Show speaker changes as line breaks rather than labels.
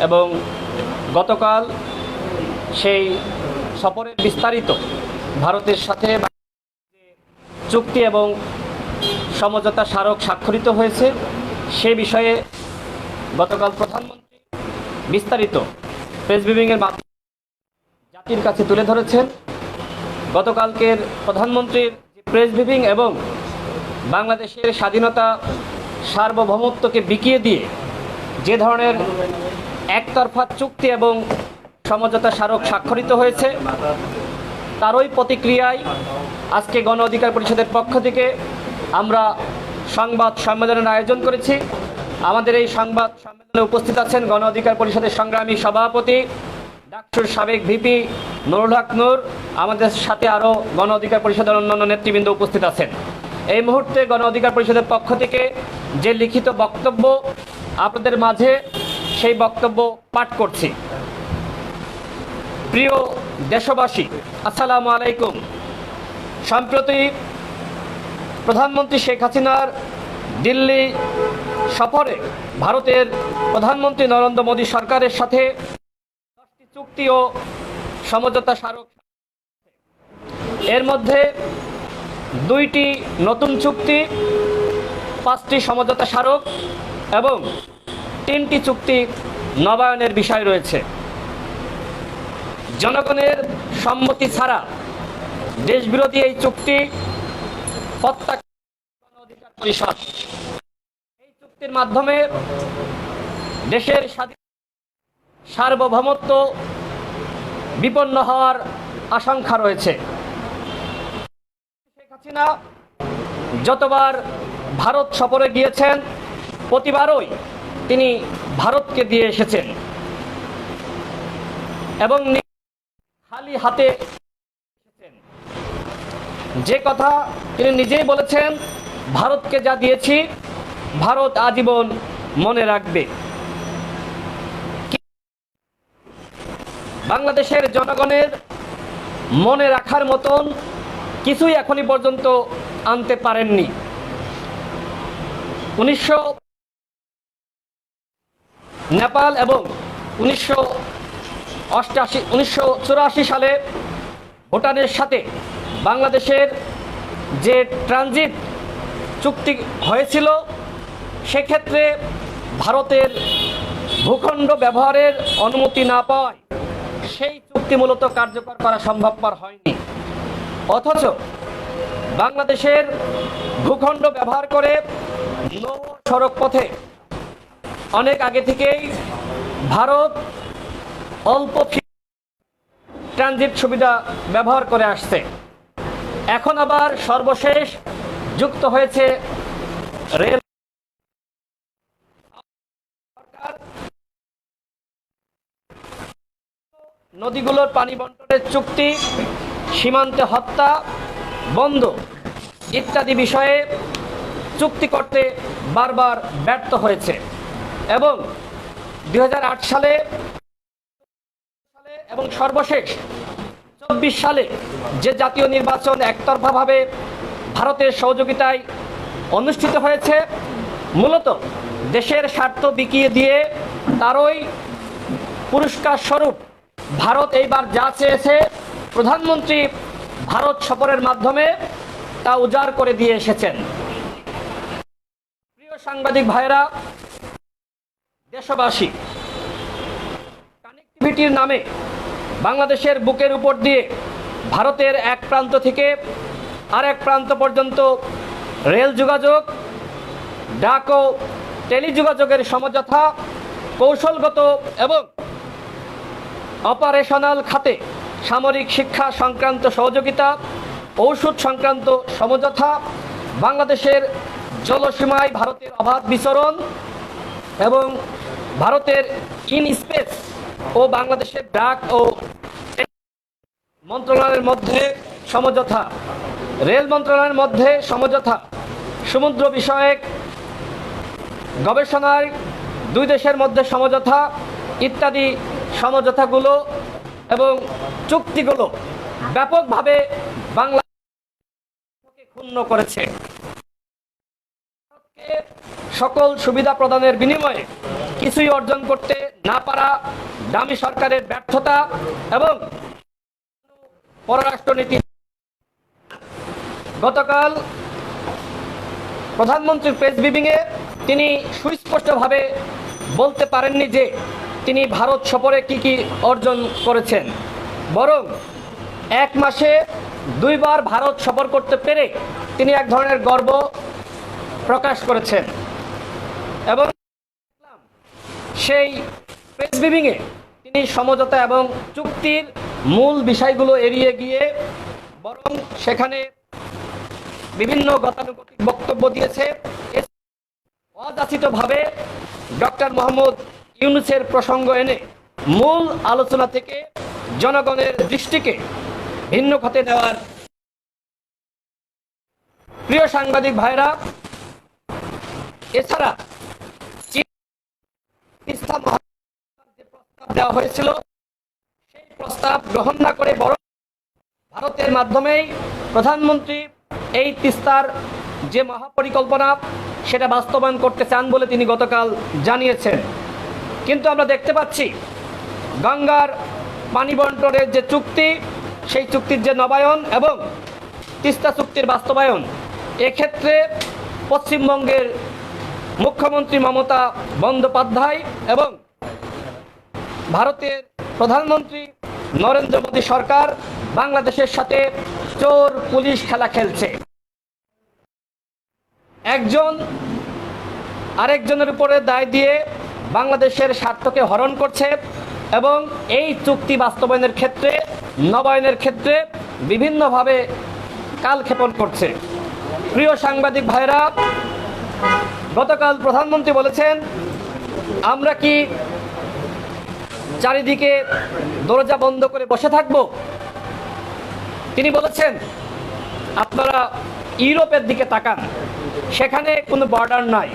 এবং গতকাল সেই সফরের বিস্তারিত ভারতের সাথে চুক্তি এবং সমঝোতা স্মারক স্বাক্ষরিত হয়েছে সে বিষয়ে গতকাল প্রধানমন্ত্রী বিস্তারিত প্রেস ব্রিফিংয়ের মাধ্যমে জাতির কাছে তুলে ধরেছেন। গতকালকের প্রধানমন্ত্রীর প্রেস ব্রিফিং এবং বাংলাদেশের স্বাধীনতা সার্বভৌমত্বকে বিকিয়ে দিয়ে যে ধরনের একতরফা চুক্তি এবং সমঝোতা স্মারক স্বাক্ষরিত হয়েছে তারই প্রতিক্রিয়ায় আজকে গণ অধিকার পরিষদের পক্ষ থেকে আমরা সংবাদ সম্মেলনের আয়োজন করেছি। আমাদের এই সংবাদ সম্মেলনে উপস্থিত আছেন গণ অধিকার পরিষদের সংগ্রামী সভাপতি ডাকসুর সাবেক ভিপি নুরুল হক নূর। আমাদের সাথে আরও গণ অধিকার পরিষদের অন্যান্য নেতৃবৃন্দ উপস্থিত আছেন। এই মুহূর্তে গণ অধিকার পরিষদের পক্ষ থেকে যে লিখিত বক্তব্য আপনাদের মাঝে সেই বক্তব্য পাঠ করছি। প্রিয় দেশবাসী, আসসালামু আলাইকুম। সম্প্রতি প্রধানমন্ত্রী শেখ হাসিনার দিল্লি সফরে ভারতের প্রধানমন্ত্রী নরেন্দ্র মোদী সরকারের সাথে 10টি চুক্তি ও সমঝোতা স্মারক, এর মধ্যে 2টি নতুন চুক্তি, 5টি সমঝোতা স্মারক এবং 3টি চুক্তি নবায়নের বিষয় রয়েছে। জনগণের সম্মতি ছাড়া দেশবিরোধী এই চুক্তি প্রত্যাখ্যান অধিকার পরিষদ। এই চুক্তির মাধ্যমে দেশের সার্বভৌমত্ব বিপন্ন হওয়ার আশঙ্কা রয়েছে। শেখ হাসিনা যতবার ভারত সফরে গিয়েছেন প্রতিবারই তিনি ভারতকে দিয়ে এসেছেন এবং খালি হাতে এসেছেন। যে কথা তিনি নিজেই বলেছেন, ভারতকে যা দিয়েছি ভারত আজীবন মনে রাখবে। বাংলাদেশের জনগণের মনে রাখার মতন কিছুই এখনই পর্যন্ত আনতে পারেননি। 19 নেপাল এবং 1984 সালে ভুটানের সাথে বাংলাদেশের যে ট্রানজিট চুক্তি হয়েছিল সেক্ষেত্রে ভারতের ভূখণ্ড ব্যবহারের অনুমতি না পাওয়ায় সেই চুক্তি মূলত কার্যকর করা সম্ভবপর হয়নি। অথচ বাংলাদেশের ভূখণ্ড ব্যবহার করে নৌ সড়ক পথে অনেক আগে থেকেই ভারত অল্প ট্রানজিট সুবিধা ব্যবহার করে আসছে। এখন আবার সর্বশেষ যুক্ত হয়েছে রেল। নদীগুলোর পানি বণ্টনের চুক্তি, সীমান্তে হত্যা বন্ধ ইত্যাদি বিষয়ে চুক্তি করতে বারবার ব্যর্থ হয়েছে এবং 2008 সালে এবং সর্বশেষ 24 সালে যে জাতীয় নির্বাচন একতরফাভাবে ভারতের সহযোগিতায় অনুষ্ঠিত হয়েছে, মূলত দেশের স্বার্থ বিকিয়ে দিয়ে তারই পুরস্কার স্বরূপ ভারত এইবার যা চেয়েছে প্রধানমন্ত্রী ভারত সফরের মাধ্যমে তা উজাড় করে দিয়ে এসেছেন। প্রিয় সাংবাদিক ভাইরা, দেশবাসী, কানেক্টিভিটির নামে বাংলাদেশের বুকের উপর দিয়ে ভারতের এক প্রান্ত থেকে আরেক প্রান্ত পর্যন্ত রেল যোগাযোগ, ডাক ও টেলিযোগাযোগের সমঝোতা, কৌশলগত এবং অপারেশনাল খাতে সামরিক শিক্ষা সংক্রান্ত সহযোগিতা, ঔষধ সংক্রান্ত সমঝোতা, বাংলাদেশের জলসীমায় ভারতের অবাধ বিচরণ এবং ভারতের ইন স্পেস ও বাংলাদেশের ডাক ও মন্ত্রণালয়ের মধ্যে সমঝোতা, রেল মন্ত্রণালয়ের মধ্যে সমঝোতা, সমুদ্র বিষয়ক গবেষণায় দুই দেশের মধ্যে সমঝোতা ইত্যাদি সমঝোতাগুলো এবং চুক্তিগুলো ব্যাপকভাবে বাংলাদেশকে ক্ষুণ্ণ করেছে। সকল সুবিধা প্রদানের বিনিময়ে কিছুই অর্জন করতে না পারা ডামি সরকারের ব্যর্থতা এবং পররাষ্ট্রনীতি। গতকাল প্রধানমন্ত্রীর প্রেস ব্রিফিংয়ে তিনি সুস্পষ্টভাবে বলতে পারেননি যে তিনি ভারত সফরে কি কি অর্জন করেছেন, বরং এক মাসে 2 বার ভারত সফর করতে পেরে তিনি এক ধরনের গর্ব প্রকাশ করেছেন। এবং সেই প্রেস ব্রিফিংয়ে তিনি সমঝোতা এবং চুক্তির মূল বিষয়গুলো এড়িয়ে গিয়ে বরং সেখানে বিভিন্ন গতানুগতিক বক্তব্য দিয়েছে। অযাচিতভাবে ডক্টর মোহাম্মদ ইউনূসের প্রসঙ্গ এনে মূল আলোচনা থেকে জনগণের দৃষ্টিকে ভিন্ন খাতে নেওয়ার। প্রিয় সাংবাদিক ভাইরা, এছাড়া তিস্তা যে প্রস্তাব দেওয়া হয়েছিল সেই প্রস্তাব গ্রহণ না করে বরং ভারতের মাধ্যমেই প্রধানমন্ত্রী এই তিস্তার যে মহাপরিকল্পনা সেটা বাস্তবায়ন করতে চান বলে তিনি গতকাল জানিয়েছেন। কিন্তু আমরা দেখতে পাচ্ছি গঙ্গার পানি বন্টনের যে চুক্তি, সেই চুক্তির যে নবায়ন এবং তিস্তা চুক্তির বাস্তবায়ন, এক্ষেত্রে পশ্চিমবঙ্গের মুখ্যমন্ত্রী মমতা বন্দ্যোপাধ্যায় এবং ভারতের প্রধানমন্ত্রী নরেন্দ্র মোদী সরকার বাংলাদেশের সাথে চোর পুলিশ খেলা খেলছে। একজন আরেকজনের উপরে দায় দিয়ে বাংলাদেশের স্বার্থকে হরণ করছে এবং এই চুক্তি বাস্তবায়নের ক্ষেত্রে, নবায়নের ক্ষেত্রে বিভিন্নভাবে কালক্ষেপণ করছে। প্রিয় সাংবাদিক ভাইরা, গতকাল প্রধানমন্ত্রী বলেছেন, আমরা কি চারিদিকে দরজা বন্ধ করে বসে থাকব? তিনি বলেছেন, আপনারা ইউরোপের দিকে তাকান, সেখানে কোনো বর্ডার নাই।